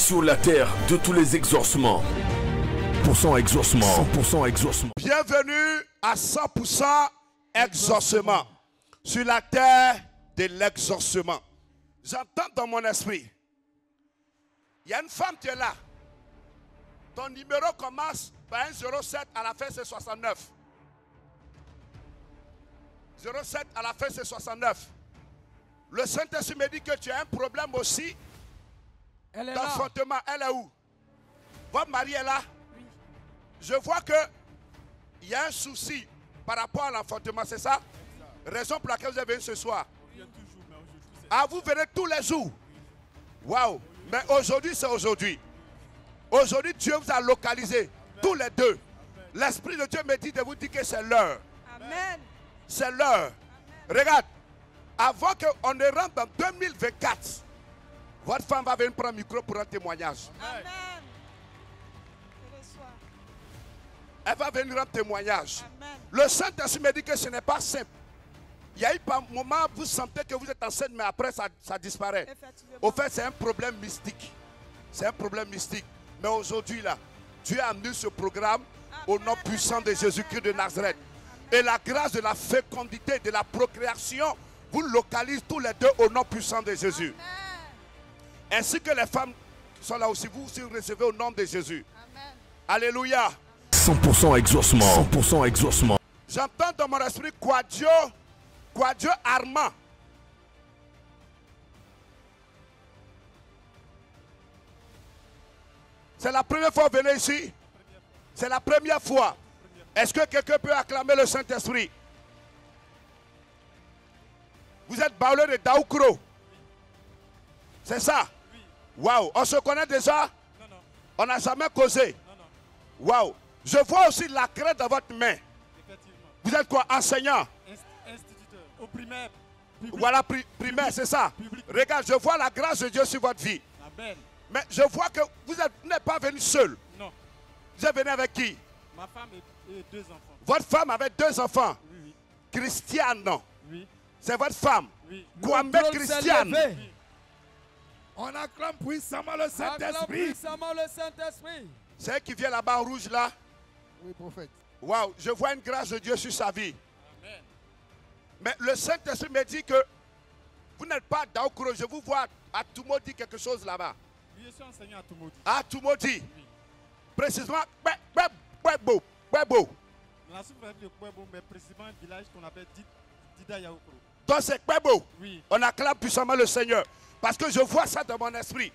sur la terre de tous les exaucements. 100% exaucement, 100% exaucement. Bienvenue à 100% exaucement. Sur la terre de l'exaucement. J'entends dans mon esprit. Il y a une femme qui est là. Ton numéro commence par un 07 à la fin c'est 69. 07 à la fin c'est 69. Le Saint-Esprit me dit que tu as un problème aussi d'enfantement. Elle est où? Votre mari est là? Oui. Je vois qu'il y a un souci par rapport à l'enfantement, c'est ça? Raison pour laquelle vous êtes venu ce soir. Ah, vous venez tous les jours? Waouh! Mais aujourd'hui, c'est aujourd'hui. Aujourd'hui, Dieu vous a localisé, tous les deux. L'Esprit de Dieu me dit de vous dire que c'est l'heure. Amen. C'est l'heure. Regarde, avant qu'on ne rentre dans 2024, votre femme va venir prendre un micro pour un témoignage. Amen. Elle va venir rendre témoignage. Amen. Le Saint-Esprit me dit que ce n'est pas simple. Il y a eu un moment où vous sentez que vous êtes enceinte, mais après ça disparaît. Au fait, c'est un problème mystique. C'est un problème mystique. Mais aujourd'hui, là, Dieu a amené ce programme au nom puissant de Jésus-Christ de Nazareth. Et la grâce de la fécondité, de la procréation, vous localise tous les deux au nom puissant de Jésus. Amen. Ainsi que les femmes qui sont là aussi, vous aussi recevez au nom de Jésus. Amen. Alléluia. 100% exaucement, 100% exaucement. J'entends dans mon esprit Quadio Armand. C'est la première fois que vous venez ici? C'est la première fois. Est-ce que quelqu'un peut acclamer le Saint-Esprit? Vous êtes baoulé de Daoukro. C'est ça? Waouh. On se connaît déjà? Non. On n'a jamais causé? Non. Waouh. Je vois aussi la craie dans votre main. Vous êtes quoi? Enseignant? Instituteur. Au primaire. Public. Voilà, primaire, c'est ça. Public. Regarde, je vois la grâce de Dieu sur votre vie. Amen. Mais je vois que vous n'êtes pas venu seul. Non. Vous êtes venu avec qui? Ma femme et deux enfants. Votre femme avait deux enfants? Oui. Christiane? Oui. C'est votre femme? Oui. Kwame Christiane? Oui. On acclame puissamment le Saint-Esprit. C'est elle qui vient là-bas en rouge là? Oui, prophète. Waouh, je vois une grâce de Dieu sur sa vie. Amen. Mais le Saint-Esprit me dit que vous n'êtes pas d'Aukro. Je vous vois à Tumodi quelque chose là-bas. Oui, je suis enseignant à Tumodi. À Tumodi? Oui. Précisément, Kwebo. La sous-préfecture de Kwebo, mais précisément un village qu'on appelle Dida Yaoukro. Donc c'est Kwebo. Oui. On acclame puissamment le Seigneur. Parce que je vois ça dans mon esprit.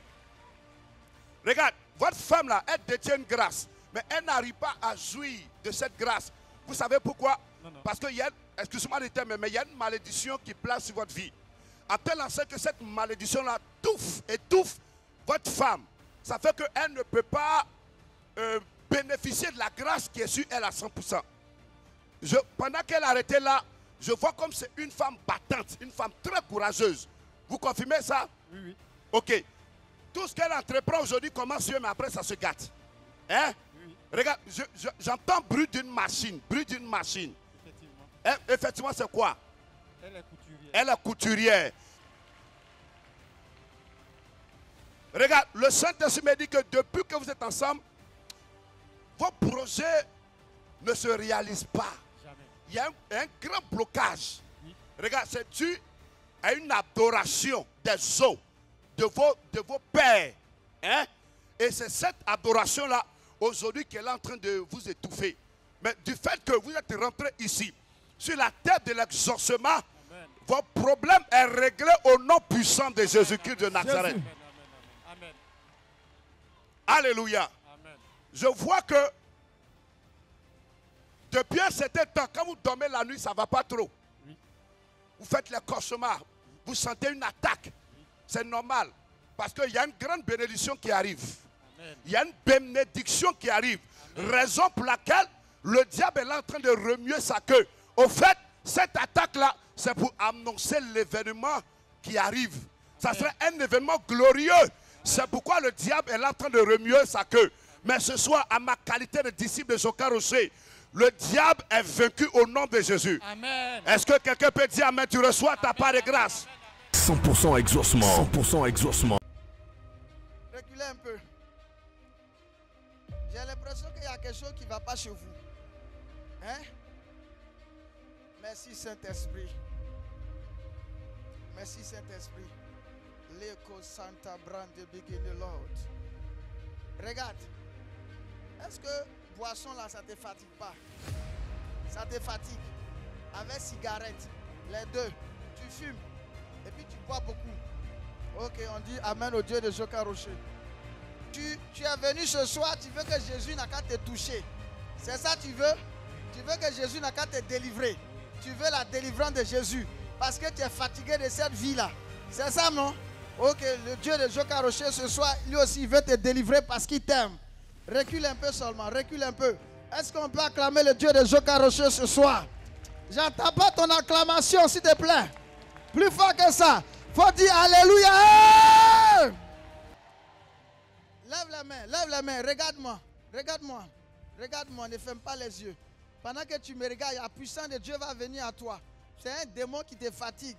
Regarde, votre femme là, elle détient une grâce. Mais elle n'arrive pas à jouir de cette grâce. Vous savez pourquoi? Non. Parce qu'il y a, excusez-moi le terme, mais il y a une malédiction qui place sur votre vie. À tel enseigne que cette malédiction-là étouffe votre femme. Ça fait qu'elle ne peut pas bénéficier de la grâce qui est sur elle à 100%. Pendant qu'elle arrêtait là, je vois comme c'est une femme battante, une femme très courageuse. Vous confirmez ça? Oui. Ok. Tout ce qu'elle entreprend aujourd'hui commence sur elle, mais après ça se gâte. Hein? Oui. Regarde, j'entends bruit d'une machine. Effectivement. Effectivement, c'est quoi? Elle est couturière. Elle est couturière. Regarde, le Saint-Esprit me dit que depuis que vous êtes ensemble, vos projets ne se réalisent pas. Jamais. Il y a un grand blocage. Oui. Regarde, c'est dû à une adoration des os de vos pères. Hein? Et c'est cette adoration-là, aujourd'hui, qu'elle est en train de vous étouffer. Mais du fait que vous êtes rentré ici, sur la tête de l'exaucement, votre problème est réglé au nom puissant de Jésus-Christ de Nazareth. Amen. Alléluia. Amen. Je vois que depuis un certain temps, quand vous dormez la nuit, ça ne va pas trop. Oui. Vous faites les cauchemars. Vous sentez une attaque. Oui. C'est normal. Parce qu'il y a une grande bénédiction qui arrive. Amen. Il y a une bénédiction qui arrive. Amen. Raison pour laquelle le diable est là en train de remuer sa queue. Au fait, cette attaque-là, c'est pour annoncer l'événement qui arrive. Ça serait un événement glorieux. C'est pourquoi le diable est là en train de remuer sa queue. Mais ce soir, à ma qualité de disciple de Joka Rocher, le diable est vaincu au nom de Jésus. Amen. Est-ce que quelqu'un peut dire amen? Tu reçois ta part de grâce. 100% exaucement, 100% exaucement. reculez un peu. J'ai l'impression qu'il y a quelque chose qui ne va pas chez vous. Hein? Merci Saint-Esprit. Merci Saint-Esprit. L'écho Santa Brande begin the Lord. Regarde. Est-ce que boisson là, ça ne te fatigue pas? Ça te fatigue. Avec cigarette, les deux. Tu fumes. Et puis tu bois beaucoup. Ok, on dit Amen au Dieu de Joka Rocher. Tu es venu ce soir, tu veux que Jésus n'a qu'à te toucher. C'est ça tu veux? Tu veux que Jésus n'a qu'à te délivrer. Tu veux la délivrance de Jésus. Parce que tu es fatigué de cette vie-là. C'est ça, non? Ok, le Dieu de Joka Rocher ce soir, lui aussi, il veut te délivrer parce qu'il t'aime. Recule un peu seulement, recule un peu. Est-ce qu'on peut acclamer le Dieu de Joka Rocher ce soir? J'entends pas ton acclamation, s'il te plaît. Plus fort que ça. Faut dire Alléluia. Lève la main, regarde-moi. Regarde-moi. Regarde-moi, ne ferme pas les yeux. Pendant que tu me regardes, la puissance de Dieu va venir à toi. C'est un démon qui te fatigue.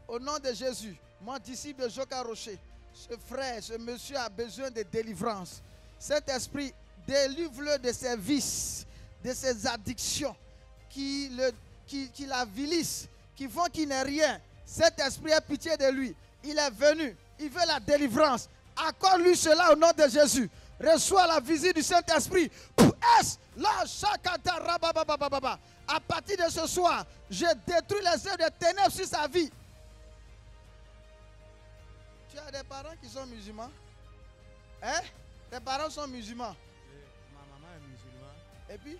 Au nom de Jésus, mon disciple de Joka Rocher, ce frère, ce monsieur a besoin de délivrance. Cet esprit, délivre-le de ses vices, de ses addictions qui l'avilissent, qui font qu'il n'est rien. Cet esprit a pitié de lui. Il est venu. Il veut la délivrance. Accorde-lui cela au nom de Jésus. Reçois la visite du Saint-Esprit. À partir de ce soir, je détruis les œuvres de ténèbres sur sa vie. Tu as des parents qui sont musulmans? Hein? Tes parents sont musulmans? Ma maman est musulmane. Et puis?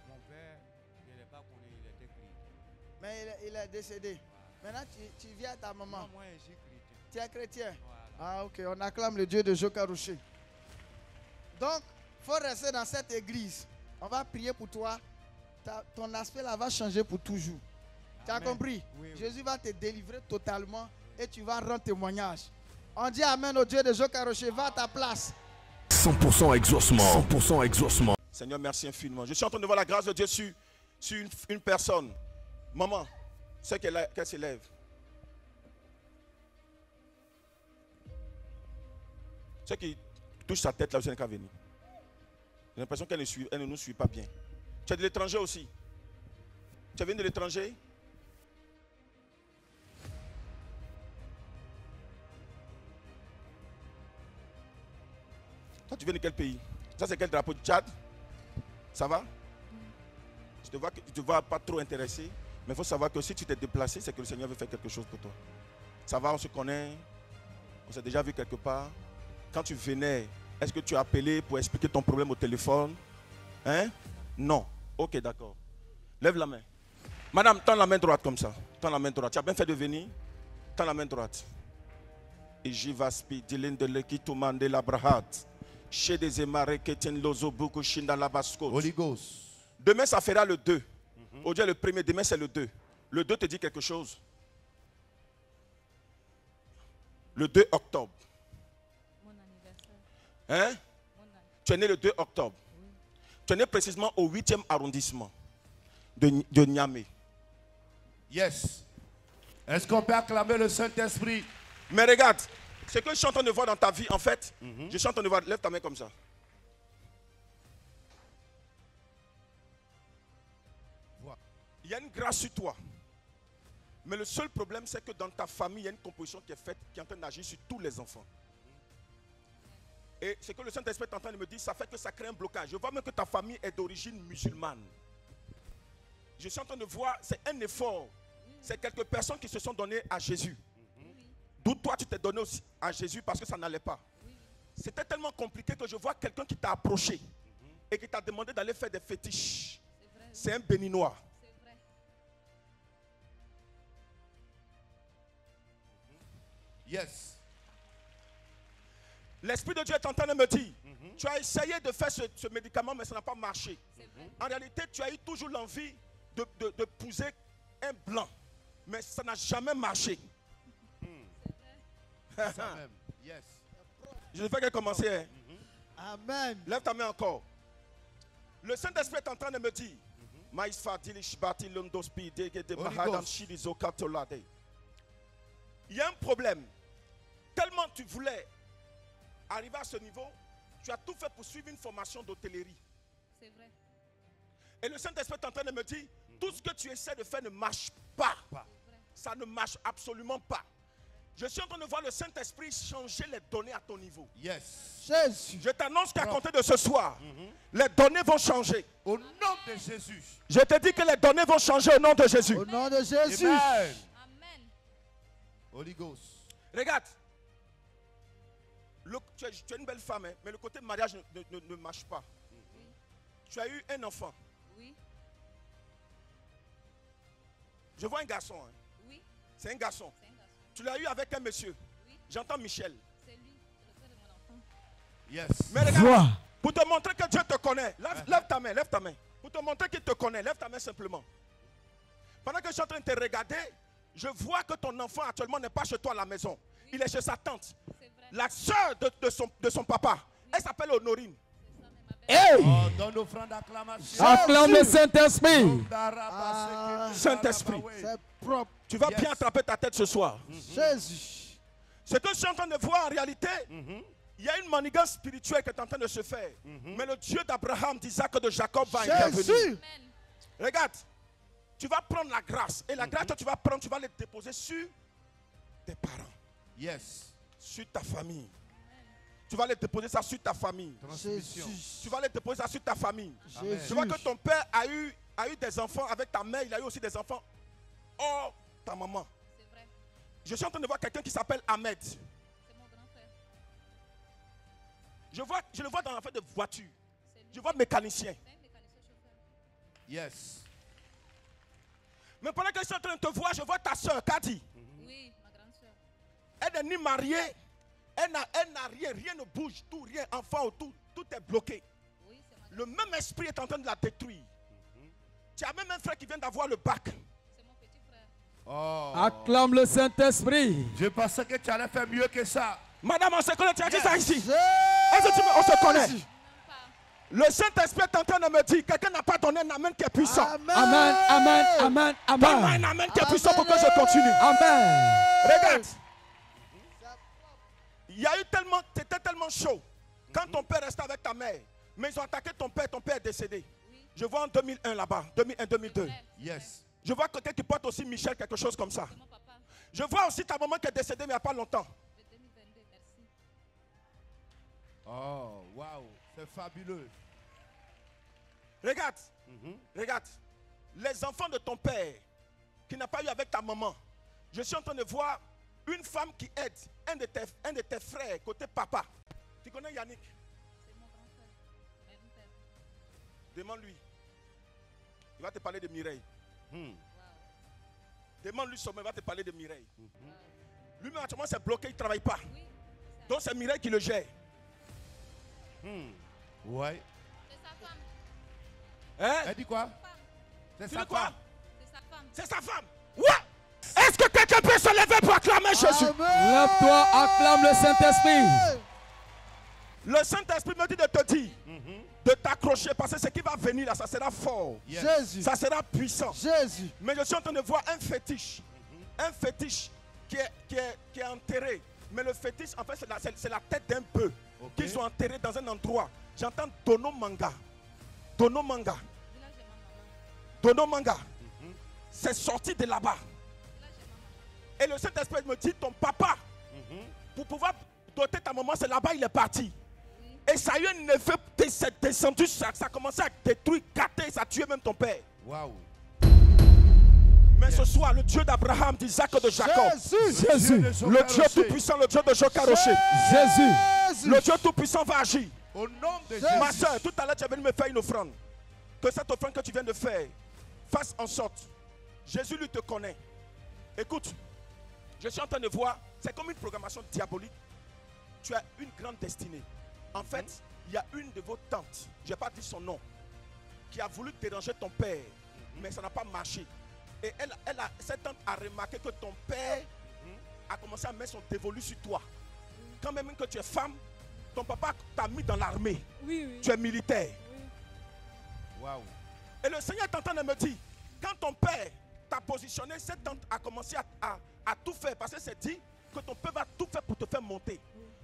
Mon père, je ne l'ai pas connu, il était chrétien. Mais il est décédé. Maintenant, tu viens à ta maman. Non, moi, je suis chrétien. Tu es chrétien? Voilà. Ah, ok. On acclame le Dieu de Joka Rocher. Donc, il faut rester dans cette église. On va prier pour toi. Ton aspect là va changer pour toujours. Tu as compris? Oui, oui. Jésus va te délivrer totalement et tu vas rendre témoignage. On dit Amen au Dieu de Joka Rocher. Va à ta place. 100% exaucement. 100% exaucement. Seigneur, merci infiniment. Je suis en train de voir la grâce de Dieu sur une personne. Maman, c'est qu'elle s'élève. Ceux qui touchent sa tête là, vous n'avez qu'à venir. J'ai l'impression qu'elle ne nous suit pas bien. Tu es de l'étranger aussi. Tu viens de l'étranger? Toi, tu viens de quel pays? Ça, c'est quel drapeau? Du Tchad? Ça va? Je te vois pas trop intéressé. Mais il faut savoir que si tu t'es déplacé, c'est que le Seigneur veut faire quelque chose pour toi. Ça va, on se connaît. On s'est déjà vu quelque part. Quand tu venais, est-ce que tu as appelé pour expliquer ton problème au téléphone? Hein? Non. Ok, d'accord. Lève la main. Madame, tends la main droite comme ça. Tends la main droite. Tu as bien fait de venir? Tends la main droite. Et j'y vais speedilin de l'équipe de la brahat. Chez des émarés qui tiennent l'ozobuku shinda la basco. Holy Ghost. Demain, ça fera le 2. Aujourd'hui, le premier. Demain, c'est le 2. Le 2 te dit quelque chose. Le 2 octobre. Mon anniversaire. Hein? Tu es né le 2 octobre. Oui. Tu es né précisément au 8e arrondissement de Niamey. Yes. Est-ce qu'on peut acclamer le Saint-Esprit? Mais regarde, ce que je suis en train de voir dans ta vie, en fait, je suis en train de voir. Lève ta main comme ça. Il y a une grâce sur toi. Mais le seul problème, c'est que dans ta famille, il y a une composition qui est faite, qui est en train d'agir sur tous les enfants. Et ce que le Saint-Esprit est en train de me dire, ça fait que ça crée un blocage. Je vois même que ta famille est d'origine musulmane. Je suis en train de voir, c'est un effort. C'est quelques personnes qui se sont données à Jésus. D'où toi, tu t'es donné aussi à Jésus parce que ça n'allait pas. C'était tellement compliqué que je vois quelqu'un qui t'a approché et qui t'a demandé d'aller faire des fétiches. C'est un béninois. Yes. L'Esprit de Dieu est en train de me dire, tu as essayé de faire ce médicament, mais ça n'a pas marché. En réalité, tu as eu toujours l'envie de pousser un blanc, mais ça n'a jamais marché. Ça même. Yes. Je ne fais que commencer. Hein. Amen. Lève ta main encore. Le Saint-Esprit est en train de me dire, il y a un problème. Tellement tu voulais arrivé à ce niveau, tu as tout fait pour suivre une formation d'hôtellerie. C'est vrai. Et le Saint-Esprit est en train de me dire, tout ce que tu essaies de faire ne marche pas. Ça ne marche absolument pas. Je suis en train de voir le Saint-Esprit changer les données à ton niveau. Yes. Jésus. Je t'annonce qu'à compter de ce soir, les données vont changer. Au nom de Jésus. Je te dis que les données vont changer au nom de Jésus. Au nom de Jésus. Amen. Amen. Holy Ghost. Regarde. Tu es une belle femme, hein, mais le côté mariage ne marche pas. Tu as eu un enfant. Oui. Je vois un garçon. Hein. Oui. C'est un garçon. C'est un garçon. Tu l'as eu avec un monsieur. Oui. J'entends Michel. C'est lui. C'est le frère de mon enfant. Yes. Mais regarde, pour te montrer que Dieu te connaît, lève ta main, lève ta main. Pour te montrer qu'il te connaît, lève ta main simplement. Pendant que je suis en train de te regarder, je vois que ton enfant actuellement n'est pas chez toi à la maison. Oui. Il est chez sa tante. C'est vrai. La soeur de son papa. Elle s'appelle Honorine. C'est ça, mais ma belle. Oh, donne l'offrande d'acclamation. Acclame le Saint-Esprit. Saint-Esprit. C'est propre. Tu vas Yes. bien attraper ta tête ce soir. Jésus. Ce que je suis en train de voir en réalité, il y a une manigance spirituelle qui est en train de se faire. Mais le Dieu d'Abraham, d'Isaac et de Jacob va intervenir. Jésus. Amen. Regarde, tu vas prendre la grâce. Et la grâce que tu vas prendre, tu vas les déposer sur tes parents, Yes. sur ta famille. Tu vas les déposer ça sur ta famille. Transmission. Jésus. Tu vas les déposer ça sur ta famille. Amen. Tu vois que ton père a eu des enfants avec ta mère, il a eu aussi des enfants hors ta maman. C'est vrai. Je suis en train de voir quelqu'un qui s'appelle Ahmed. C'est mon grand frère. Je le vois dans la fête de voiture. C'est lui. Je vois mécanicien. C'est un mécanicien chauffeur. Yes. Mais pendant que je suis en train de te voir, je vois ta soeur, Kadi. Oui, ma grande soeur. Elle n'est ni mariée. Elle n'a rien, rien ne bouge, tout, rien, enfant, tout est bloqué. Oui, c'est ma grande Le même esprit est en train de la détruire. Tu as même un frère qui vient d'avoir le bac. C'est mon petit frère. Oh. Acclame le Saint-Esprit. Je pensais que tu allais faire mieux que ça. Madame, on se connaît, tu as dit ça ici. Jésus. Est-ce que on se connaît? Même pas. Le Saint-Esprit est en train de me dire, quelqu'un n'a pas donné un amen qui est puissant. Amen. Amen, amen, amen, Donne-moi amen. un amen qui est puissant pour que je continue. Amen. Regarde. Il y a eu tellement, c'était tellement chaud. Quand ton père restait avec ta mère, mais ils ont attaqué ton père est décédé. Oui. Je vois en 2001 là-bas, 2001, 2002. Frère, c'est vrai. Yes. Je vois quelqu'un qui porte aussi Michel, quelque chose comme ça. C'est mon papa. Je vois aussi ta maman qui est décédée, mais il n'y a pas longtemps. De 2022, merci. Oh, waouh. C'est fabuleux. Regarde, regarde. Les enfants de ton père, qui n'a pas eu avec ta maman, je suis en train de voir une femme qui aide un de tes frères, côté papa. Tu connais Yannick? C'est mon grand frère. Mon père. Demande-lui. Il va te parler de Mireille. Wow. Demande-lui seulement, il va te parler de Mireille. Wow. Lui-même, actuellement, c'est bloqué, il ne travaille pas. Oui. Donc, c'est Mireille qui le gère. Ouais. C'est sa femme. Hein? Elle dit quoi? C'est Tu sa dis quoi? femme. C'est sa femme. C'est sa femme. Ouais. Est-ce que quelqu'un peut se lever pour acclamer Jésus? Amen. Lève-toi, acclame le Saint-Esprit. Le Saint-Esprit me dit de te dire, de t'accrocher, parce que ce qui va venir là, ça sera fort. Yes. Jésus. Ça sera puissant. Jésus. Mais je suis en train de voir un fétiche. Un fétiche qui est enterré. Mais le fétiche, en fait, c'est la tête d'un bœuf Ok. qu'ils ont enterré dans un endroit. J'entends Dono Manga. Dono Manga. Village de ma maman. Dono Manga. C'est sorti de là-bas. Village de ma maman. Et le Saint-Esprit me dit, ton papa, pour pouvoir doter ta maman, c'est là-bas il est parti. Oui. Et ça a eu un effet, c'est descendu, ça a commencé à détruire, gâter, ça a tué même ton père. Waouh. Mais ce soir, le Dieu d'Abraham, d'Isaac et de Jacob, Jésus. Jésus. le Dieu tout-puissant, le Dieu de Jokaroché, Jésus. le Dieu tout-puissant va agir. Au nom de Jésus. Ma Jésus. soeur, tout à l'heure, tu es venu me faire une offrande. Que cette offrande que tu viens de faire fasse en sorte. Jésus lui te connaît. Écoute, je suis en train de voir, c'est comme une programmation diabolique. Tu as une grande destinée. En fait, il y a une de vos tantes, je n'ai pas dit son nom, qui a voulu déranger ton père, mais ça n'a pas marché. Et cette tante a remarqué que ton père a commencé à mettre son dévolu sur toi. Quand même que tu es femme, ton papa t'a mis dans l'armée. Oui, oui. Tu es militaire. Waouh. Et le Seigneur est en train de me dire, quand ton père t'a positionné, cette tante a commencé à tout faire. Parce que c'est dit que ton père va tout faire pour te faire monter.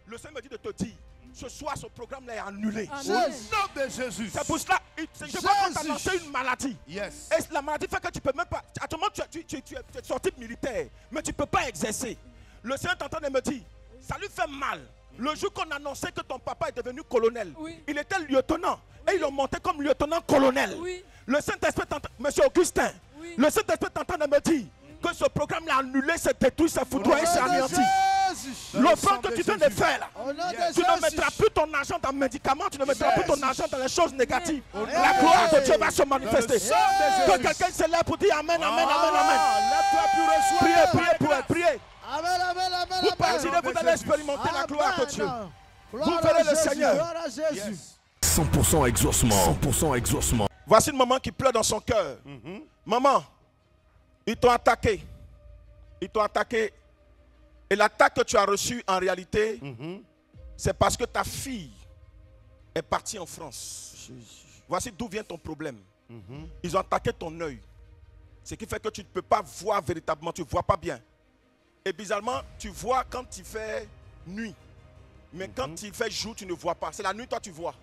Le Seigneur me dit de te dire, Ce soir, ce programme-là est annulé. Au nom de Jésus. C'est pour cela, je veux t'annoncer une maladie. Yes. Et la maladie fait que tu peux même pas. À tout moment, tu es sorti militaire, mais tu ne peux pas exercer. Le Seigneur est en train de me dire, ça lui fait mal. Le jour qu'on annonçait que ton papa est devenu colonel, il était lieutenant. Et ils l'ont monté comme lieutenant-colonel. Le Saint-Esprit, Monsieur Augustin, le Saint-Esprit est en train de me dire que ce programme-là annulé, c'est détruit, c'est foudroyé, c'est anéanti. L'offrande que tu viens de faire là, tu ne mettras plus ton argent dans les médicaments, tu ne mettras plus ton argent dans les choses négatives. La gloire de Dieu va se manifester. Que quelqu'un se lève pour dire Amen, Amen, Amen, Amen. Priez pour elle, priez. Vous partirez, vous allez expérimenter la gloire de Dieu. Vous verrez le Seigneur. 100% exaucement. 100% exaucement. Voici une maman qui pleure dans son cœur. Maman, ils t'ont attaqué. Ils t'ont attaqué. Et l'attaque que tu as reçue en réalité, c'est parce que ta fille est partie en France. Voici d'où vient ton problème. Ils ont attaqué ton œil. Ce qui fait que tu ne peux pas voir véritablement, tu ne vois pas bien. Et bizarrement, tu vois quand il fait nuit. Mais quand il fait jour, tu ne vois pas. C'est la nuit, toi, tu vois.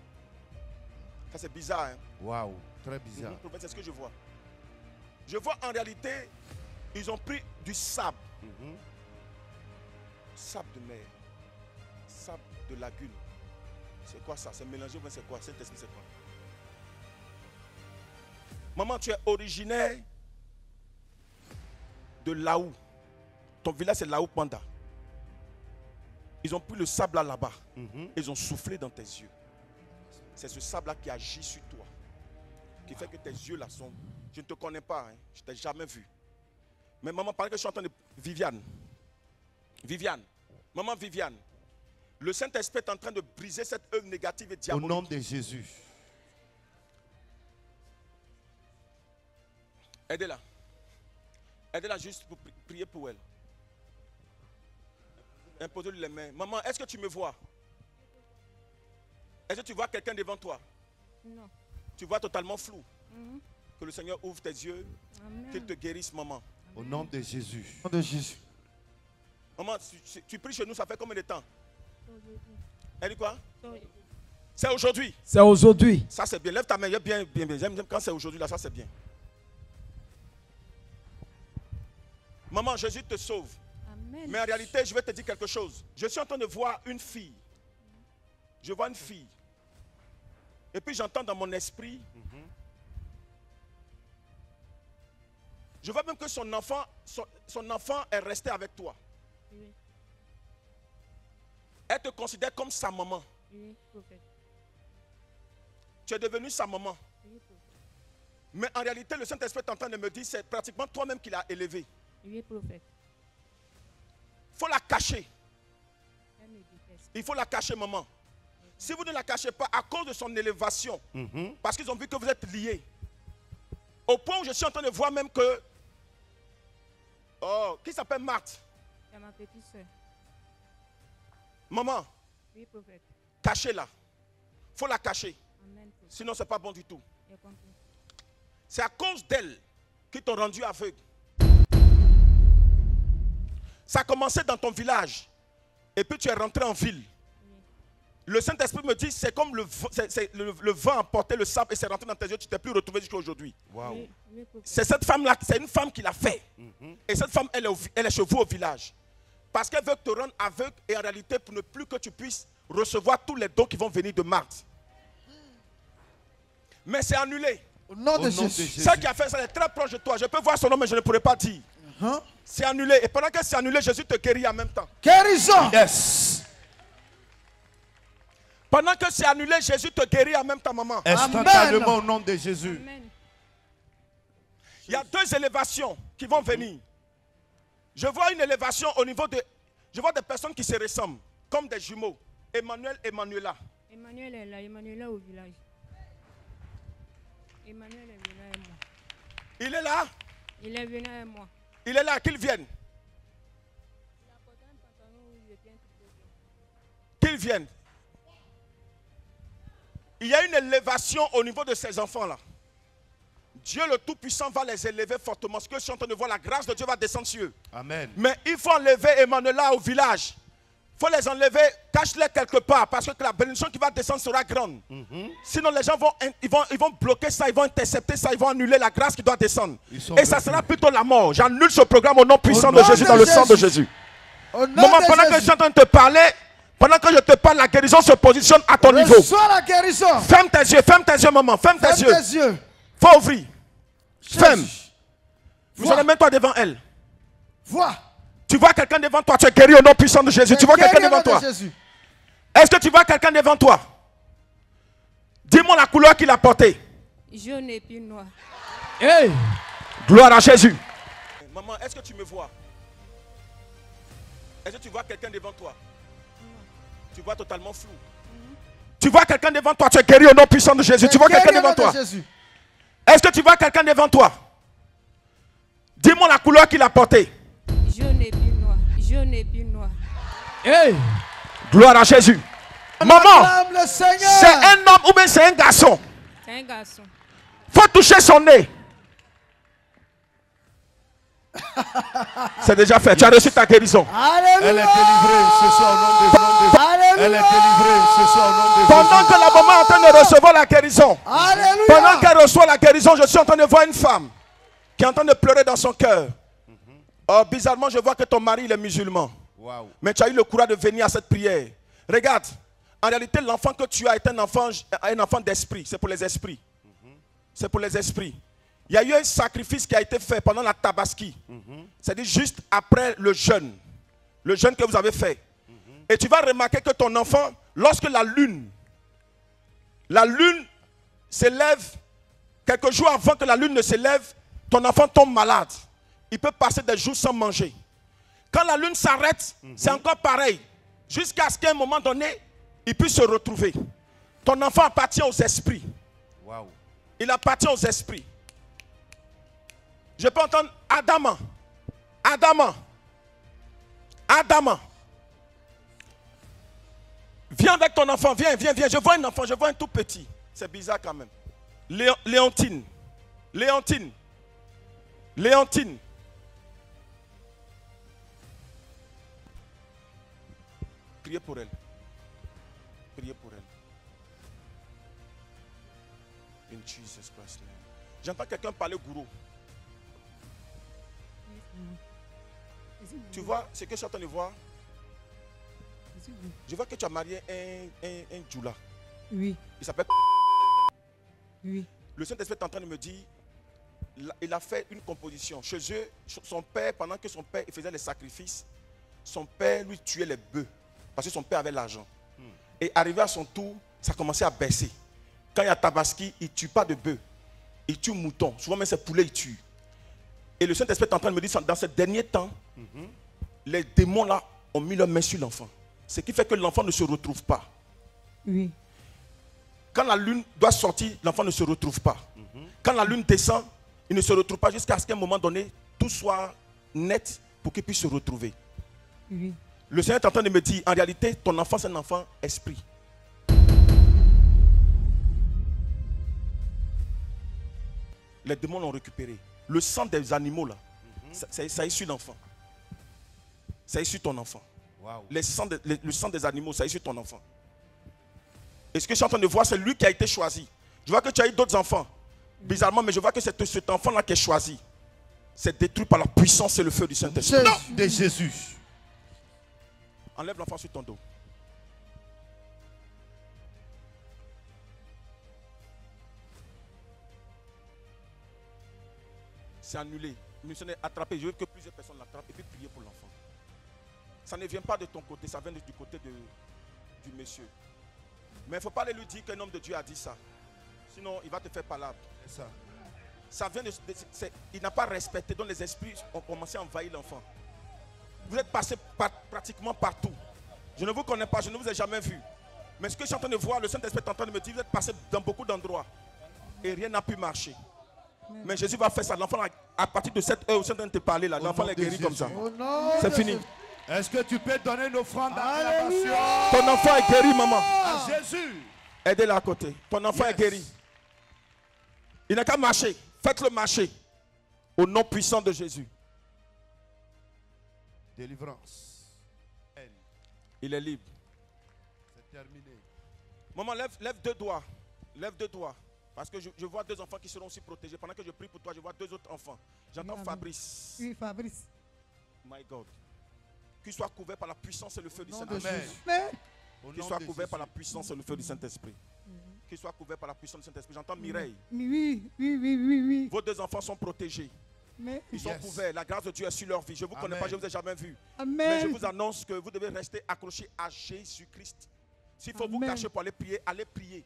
Ça, c'est bizarre. Hein? Waouh, très bizarre. C'est ce que je vois. Je vois en réalité, ils ont pris du sable. Sable de mer. Sable de lagune. C'est quoi ça? C'est mélangé, mais c'est quoi? C'est quoi? Maman, tu es originaire de Laou. Ton village, c'est Laou Panda. Ils ont pris le sable là-bas. Ils ont soufflé dans tes yeux. C'est ce sable-là qui agit sur toi. Qui fait que tes yeux là sont... Je ne te connais pas. Hein. Je ne t'ai jamais vu. Mais maman, pendant que je suis en train de... Viviane. Maman Viviane. Le Saint-Esprit est en train de briser cette œuvre négative et diabolique. Au nom de Jésus. Aidez-la. Aidez-la juste pour prier pour elle. Imposez-lui les mains. Maman, est-ce que tu me vois? Est-ce que tu vois quelqu'un devant toi? Non. Tu vois totalement flou. Que le Seigneur ouvre tes yeux. Qu'il te guérisse, maman. Au nom de Jésus. Au nom de Jésus. Maman, tu pries chez nous, ça fait combien de temps? Aujourd'hui. Elle dit quoi? C'est aujourd'hui. C'est aujourd'hui. Ça c'est bien. Lève ta main. Bien. J'aime quand c'est aujourd'hui là, ça c'est bien. Maman, Jésus te sauve. Amen. Mais en réalité, je vais te dire quelque chose. Je suis en train de voir une fille. Je vois une fille. Et puis j'entends dans mon esprit. Je vois même que son enfant est resté avec toi. Oui. Elle te considère comme sa maman. Oui, prophète. Tu es devenu sa maman. Oui, prophète. Mais en réalité, le Saint-Esprit est en train de me dire, c'est pratiquement toi-même qui l'as élevée. Oui, prophète. Il faut la cacher. Elle me déteste. Il faut la cacher, maman. Si vous ne la cachez pas, à cause de son élévation, parce qu'ils ont vu que vous êtes liés, au point où je suis en train de voir même que, oh, qui s'appelle Marthe? C'est ma petite soeur. Maman, Oui, prophète. cachez-la. Il faut la cacher. Amen, prophète. Sinon, ce n'est pas bon du tout. J'ai compris. C'est à cause d'elle qu'ils t'ont rendu aveugle. Ça a commencé dans ton village. Et puis tu es rentré en ville. Le Saint-Esprit me dit, c'est comme le vent a porté le sable et c'est rentré dans tes yeux, tu ne t'es plus retrouvé jusqu'à aujourd'hui. Waouh. Oui, oui, prophète. C'est cette femme-là, c'est une femme qui l'a fait. Et cette femme, elle est chez vous au village. Parce qu'elle veut te rendre aveugle et en réalité, pour ne plus que tu puisses recevoir tous les dons qui vont venir de Marthe. Mais c'est annulé. Au nom de Jésus. Celle qui a fait ça est très proche de toi. Je peux voir son nom, mais je ne pourrais pas dire. C'est annulé. Et pendant que c'est annulé, Jésus te guérit en même temps. Guérison. Yes. Pendant que c'est annulé, Jésus te guérit en même temps, maman. Instantanément au nom de Jésus. Amen. Il y a deux élévations qui vont venir. Je vois une élévation au niveau de... Je vois des personnes qui se ressemblent, comme des jumeaux. Emmanuel, Emmanuela. Emmanuel est là. Emmanuel est au village. Emmanuel est venu avec moi. Il est là. Il est venu avec moi. Il est là, qu'il vienne. Il a porté un pantalon où il était un petit peu. Qu'il vienne. Il y a une élévation au niveau de ces enfants-là. Dieu le Tout-Puissant va les élever fortement. Ce que je suis en train de voir, la grâce de Dieu va descendre sur eux. Amen. Mais il faut enlever Emmanuela au village. faut les enlever, cache-les quelque part parce que la bénédiction qui va descendre sera grande. Sinon les gens ils vont bloquer ça, ils vont intercepter ça, ils vont annuler la grâce qui doit descendre. Et ça sera plutôt la mort. J'annule ce programme au nom puissant de Jésus, dans le sang de Jésus. Maman, pendant que je suis en train de te parler, pendant que je te parle, la guérison se positionne à ton niveau. Reçois la guérison. Ferme tes yeux, maman, ferme tes yeux. Faut ouvrir. Ferme. Vous allez mettre toi devant elle. Vois. Tu vois quelqu'un devant toi, tu es guéri au nom puissant de Jésus. Tu vois quelqu'un devant toi. Est-ce que tu vois quelqu'un devant toi? Dis-moi la couleur qu'il a portée. Jaune et puis noir. Hey. Gloire à Jésus. Maman, est-ce que tu me vois? Est-ce que tu vois quelqu'un devant toi? Tu vois totalement flou. Tu vois quelqu'un devant toi, tu es guéri au nom puissant de Jésus. Tu vois quelqu'un devant toi? Est-ce que tu vois quelqu'un devant toi? Dis-moi la couleur qu'il a portée. Jaune et puis noir. Jaune et puis noir. Hey. Gloire à Jésus. Maman, c'est un homme ou bien c'est un garçon? C'est un garçon. Faut toucher son nez. C'est déjà fait. Tu as reçu ta guérison. Alléluia. Elle est délivrée ce soir au nom de Alléluia. Elle est délivrée ce soir au nom de Pendant que la maman est en train de recevoir la guérison, Alléluia. pendant qu'elle reçoit la guérison, je suis en train de voir une femme qui est en train de pleurer dans son cœur. Oh, bizarrement, je vois que ton mari il est musulman. Wow. Mais tu as eu le courage de venir à cette prière. Regarde, en réalité, l'enfant que tu as est un enfant d'esprit. C'est pour les esprits. C'est pour les esprits. Il y a eu un sacrifice qui a été fait pendant la tabaski. C'est-à-dire juste après le jeûne que vous avez fait. Et tu vas remarquer que ton enfant, lorsque la lune s'élève, quelques jours avant que la lune ne s'élève, ton enfant tombe malade. Il peut passer des jours sans manger. Quand la lune s'arrête, c'est encore pareil. Jusqu'à ce qu'à un moment donné, il puisse se retrouver. Ton enfant appartient aux esprits. Wow. Il appartient aux esprits. Je peux entendre Adama. Adama. Adama. Viens avec ton enfant. Viens, viens, viens. Je vois un enfant. Je vois un tout petit. C'est bizarre quand même. Léontine. Léontine. Léontine. Priez pour elle. Priez pour elle. In Jesus Christ's name. J'entends quelqu'un parler gourou. Tu vois ce que je suis en train de voir? Je vois que tu as marié un djoula. Oui. Il s'appelle. Oui. Le Saint-Esprit est en train de me dire, il a fait une composition. Chez eux, son père, pendant que son père faisait les sacrifices, son père lui tuait les bœufs. Parce que son père avait l'argent. Et arrivé à son tour, ça commençait à baisser. Quand il y a Tabaski, il ne tue pas de bœuf. Il tue mouton. Souvent même ses poulets, il tue. Et le Saint-Esprit est en train de me dire, dans ces derniers temps, les démons là ont mis leur main sur l'enfant. Ce qui fait que l'enfant ne se retrouve pas. Oui. Quand la lune doit sortir, l'enfant ne se retrouve pas. Quand la lune descend, il ne se retrouve pas jusqu'à ce qu'à un moment donné, tout soit net pour qu'il puisse se retrouver. Oui. Le Seigneur est en train de me dire, en réalité, ton enfant, c'est un enfant esprit. Les démons l'ont récupéré. Le sang des animaux, là, ça est sur l'enfant. Ça est sur ton enfant. Wow. Le sang des animaux, ça est sur ton enfant. Et ce que je suis en train de voir, c'est lui qui a été choisi. Je vois que tu as eu d'autres enfants. Bizarrement, mais je vois que c'est cet enfant-là qui est choisi. C'est détruit par la puissance et le feu du Saint-Esprit. Nom de Jésus. Enlève l'enfant sur ton dos. C'est annulé. Missionnaire, attrapé. Je veux que plusieurs personnes l'attrapent et puis prier pour l'enfant. Ça ne vient pas de ton côté, ça vient du côté du monsieur. Mais il ne faut pas aller lui dire qu'un homme de Dieu a dit ça. Sinon, il va te faire palabre. C'est ça. Ça vient il n'a pas respecté, donc les esprits ont commencé à envahir l'enfant. Vous êtes passé pratiquement partout. Je ne vous connais pas, je ne vous ai jamais vu. Mais ce que je suis en train de voir, le Saint-Esprit est en train de me dire, vous êtes passé dans beaucoup d'endroits. Et rien n'a pu marcher. Mais Jésus va faire ça. L'enfant, à partir de cette heure où je suis en train de te parler, l'enfant est guéri comme ça. C'est fini. Est-ce que tu peux donner une offrande d'acclamation Ton enfant est guéri, maman. à Jésus? Aidez-la à côté. Ton enfant est guéri. Il n'a qu'à marcher. Faites-le marcher. Au nom puissant de Jésus. Délivrance. Il est libre. C'est terminé. Maman, lève deux doigts. Lève deux doigts. Parce que je vois deux enfants qui seront aussi protégés. Pendant que je prie pour toi, je vois deux autres enfants. J'entends Oui, Fabrice. Oui, Fabrice. My God. Qu'il soit couvert par la puissance et le feu du Nom de Saint-Esprit. Jésus. Mais- Qu'il soit couvert par la puissance et le feu du Saint-Esprit. Qu'il soit couvert par la puissance du Saint-Esprit. J'entends Mireille. Oui. Vos deux enfants sont protégés. Mais- Ils sont Yes. couverts. La grâce de Dieu est sur leur vie. Je ne vous connais pas, je ne vous ai jamais vu. Amen. Mais je vous annonce que vous devez rester accrochés à Jésus-Christ. S'il faut vous Amen. cacher pour aller prier, allez prier.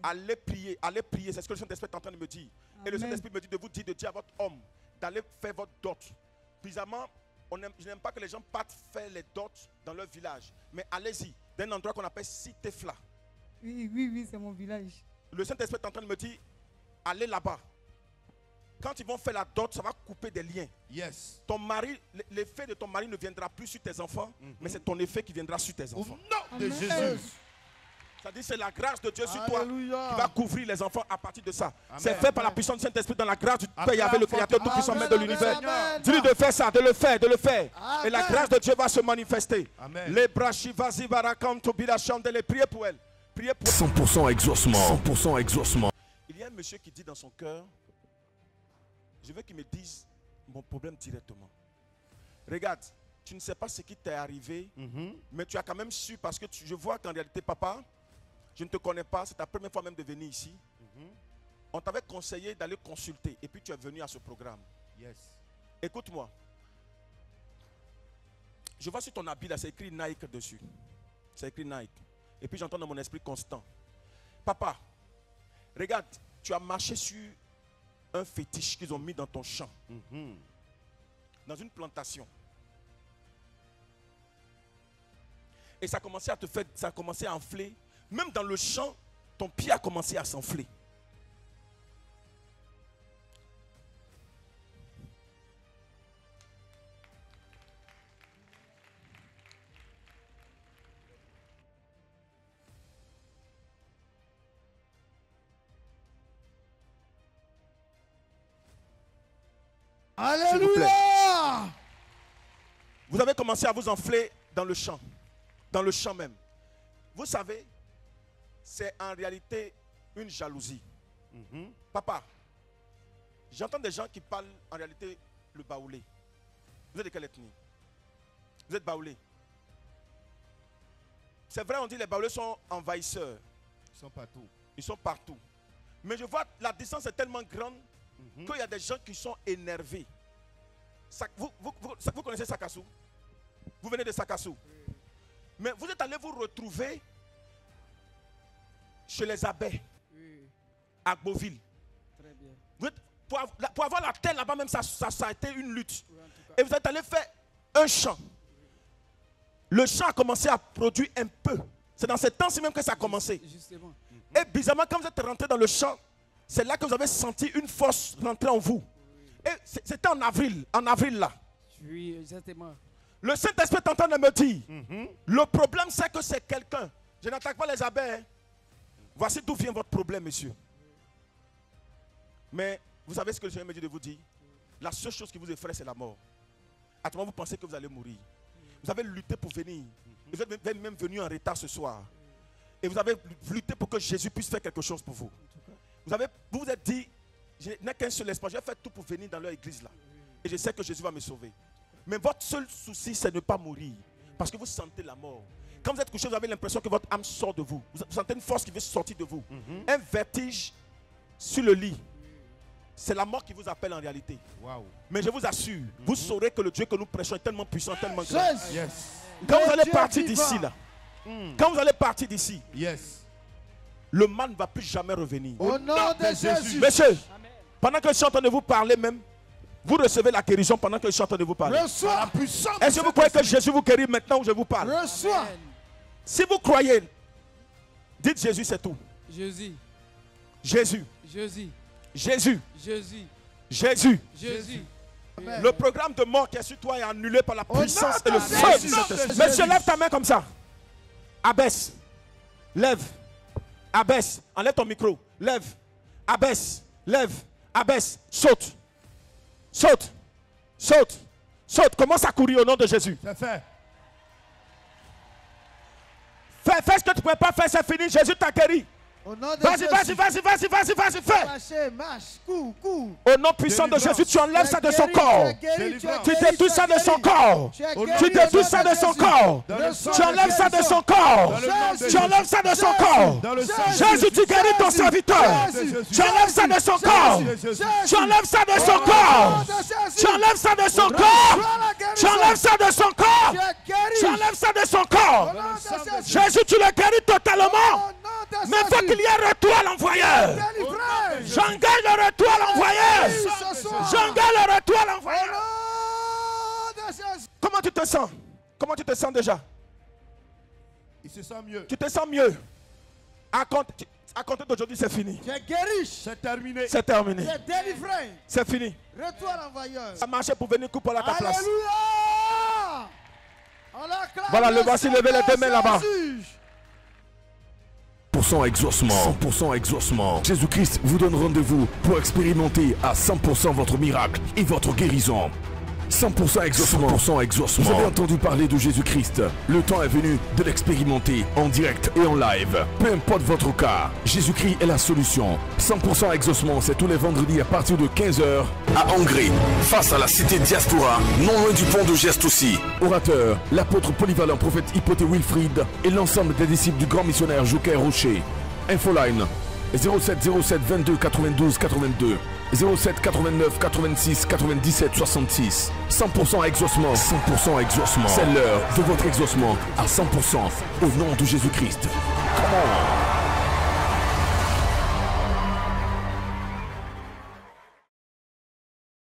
Allez prier, allez prier. C'est ce que le Saint-Esprit est en train de me dire. Et le Amen. Saint-Esprit me dit de vous dire, de dire à votre homme d'aller faire votre dot. Bizarrement, je n'aime pas que les gens partent faire les dots dans leur village. Mais allez-y, d'un endroit qu'on appelle Cité-Fla. Oui, c'est mon village. Le Saint-Esprit est en train de me dire, allez là-bas. Quand ils vont faire la dot, ça va couper des liens. Yes. Ton mari, l'effet de ton mari ne viendra plus sur tes enfants, mais c'est ton effet qui viendra sur tes enfants. Au nom de Jésus. C'est-à-dire c'est la grâce de Dieu sur toi Alléluia. qui va couvrir les enfants à partir de ça. Amen. C'est fait par la puissance du Saint-Esprit dans la grâce du Père Amen. Yahvé, le Créateur tout-puissant, maître de l'univers. Amen. Dis-lui de faire ça, de le faire, de le faire. Et la Amen. grâce de Dieu va se manifester. Amen. Les brachivasi barakanto bilachandele. Priez pour elle. Priez pour elle. 100% exaucement. 100% exaucement. Il y a un monsieur qui dit dans son cœur, je veux qu'il me dise mon problème directement. Regarde, tu ne sais pas ce qui t'est arrivé, mais tu as quand même su parce que je vois qu'en réalité, papa, je ne te connais pas, c'est ta première fois même de venir ici. On t'avait conseillé d'aller consulter et puis tu es venu à ce programme. Yes. Écoute-moi. Je vois sur ton habit là, c'est écrit Nike dessus. C'est écrit Nike. Et puis j'entends dans mon esprit constant. Papa, regarde, tu as marché sur un fétiche qu'ils ont mis dans ton champ. Dans une plantation. Et ça a commencé à te faire, ça a commencé à enfler. Même dans le champ, ton pied a commencé à s'enfler. Alléluia! Vous avez commencé à vous enfler dans le champ. Dans le champ même. Vous savez, c'est en réalité une jalousie. Papa, j'entends des gens qui parlent en réalité le baoulé. Vous êtes de quelle ethnie? Vous êtes baoulé. C'est vrai, on dit les baoulés sont envahisseurs. Ils sont partout. Ils sont partout. Mais je vois la distance est tellement grande qu'il y a des gens qui sont énervés. Vous connaissez Sakassou? Vous venez de Sakassou. Mais vous êtes allé vous retrouver chez les abbés à Beauville. Très bien. Vous êtes, pour avoir la terre là-bas même, ça a été une lutte. Et vous êtes allé faire un champ. Le champ a commencé à produire un peu. C'est dans ce temps-ci même que ça a commencé. Justement. Et bizarrement, quand vous êtes rentré dans le champ, c'est là que vous avez senti une force rentrer en vous. Et c'était en avril là. Oui, exactement. Le Saint-Esprit est en train de me dire, le problème c'est que c'est quelqu'un. Je n'attaque pas les abeilles. Hein. Voici d'où vient votre problème, monsieur. Mais vous savez ce que le Seigneur me dit de vous dire? La seule chose qui vous effraie, c'est la mort. À tout moment, vous pensez que vous allez mourir. Vous avez lutté pour venir. Vous êtes même venu en retard ce soir. Et vous avez lutté pour que Jésus puisse faire quelque chose pour vous. Vous vous êtes dit, je n'ai qu'un seul espoir. Je vais faire tout pour venir dans leur église là. Et je sais que Jésus va me sauver. Mais votre seul souci, c'est de ne pas mourir. Parce que vous sentez la mort. Quand vous êtes couché, vous avez l'impression que votre âme sort de vous. Vous sentez une force qui veut sortir de vous. Un vertige sur le lit. C'est la mort qui vous appelle en réalité. Wow. Mais je vous assure, vous saurez que le Dieu que nous prêchons est tellement puissant, tellement grand. Yes. Quand vous allez Dieu partir vivant. d'ici là, quand vous allez partir d'ici, Yes. le mal ne va plus jamais revenir. Au nom de Jésus. Messieurs, pendant que je suis en train de vous parler même, vous recevez la guérison pendant que je suis en train de vous parler. Reçois. La puissance. Est-ce que vous croyez que Jésus vous guérit maintenant où je vous parle? Reçois. Si vous croyez, dites Jésus, c'est tout. Jésus. Jésus. Jésus. Jésus. Jésus. Jésus. Jésus. Le programme de mort qui est sur toi est annulé par la puissance et le de feu Jésus. du Saint-Esprit. Jésus. Monsieur, lève ta main comme ça. Abaisse. Lève. Abaisse. Enlève ton micro. Lève. Abaisse. Lève. Abaisse. Saute. Saute. Saute. Saute. Commence à courir au nom de Jésus. C'est fait. Fais ce que tu ne pouvais pas faire, c'est fini. Jésus t'a guéri. Au nom de Vas-y, Jésus. vas-y, fais. Marchez, marche, cours. Au nom puissant de Jésus, tu enlèves ça de son corps. Tu détruis ça de son corps. Tu détruis ça de son corps. Tu enlèves ça de son corps. Tu enlèves ça de son corps. Jésus, tu guéris ton serviteur. Tu enlèves ça de son corps. Tu enlèves ça de son corps. Tu enlèves ça de son corps. Tu enlèves ça de son corps. Tu enlèves ça de son corps. Jésus, tu le guéris totalement. Mais il faut qu'il y ait un retour à l'envoyeur. J'engage le retour à l'envoyeur. J'engage le retour à l'envoyeur. Comment tu te sens? Comment tu te sens déjà? Il se sent mieux. Tu te sens mieux. À compter d'aujourd'hui, c'est fini. Tu es guéri. C'est terminé. C'est terminé. Tu es délivré. C'est fini. Retour à l'envoyeur. Ça marchait pour venir couper à ta place. Alléluia. On acclame Voilà, le voici lever les deux mains là-bas. 100% exaucement. 100% exaucement. Jésus-Christ vous donne rendez-vous pour expérimenter à 100% votre miracle et votre guérison. 100% exaucement. 100% exaucement. Vous avez entendu parler de Jésus-Christ. Le temps est venu de l'expérimenter en direct et en live. Peu importe votre cas, Jésus-Christ est la solution. 100% exaucement, c'est tous les vendredis à partir de 15h à Angers, face à la cité Diaspora, non loin du pont de Geste aussi. Orateur, l'apôtre polyvalent prophète Hypothé Wilfried et l'ensemble des disciples du grand missionnaire Joker Rocher. Infoline 07 07 22 92 82 07 89 86 97 66. 100% exaucement. 100% exaucement. C'est l'heure de votre exaucement à 100% au nom de Jésus-Christ. Come on.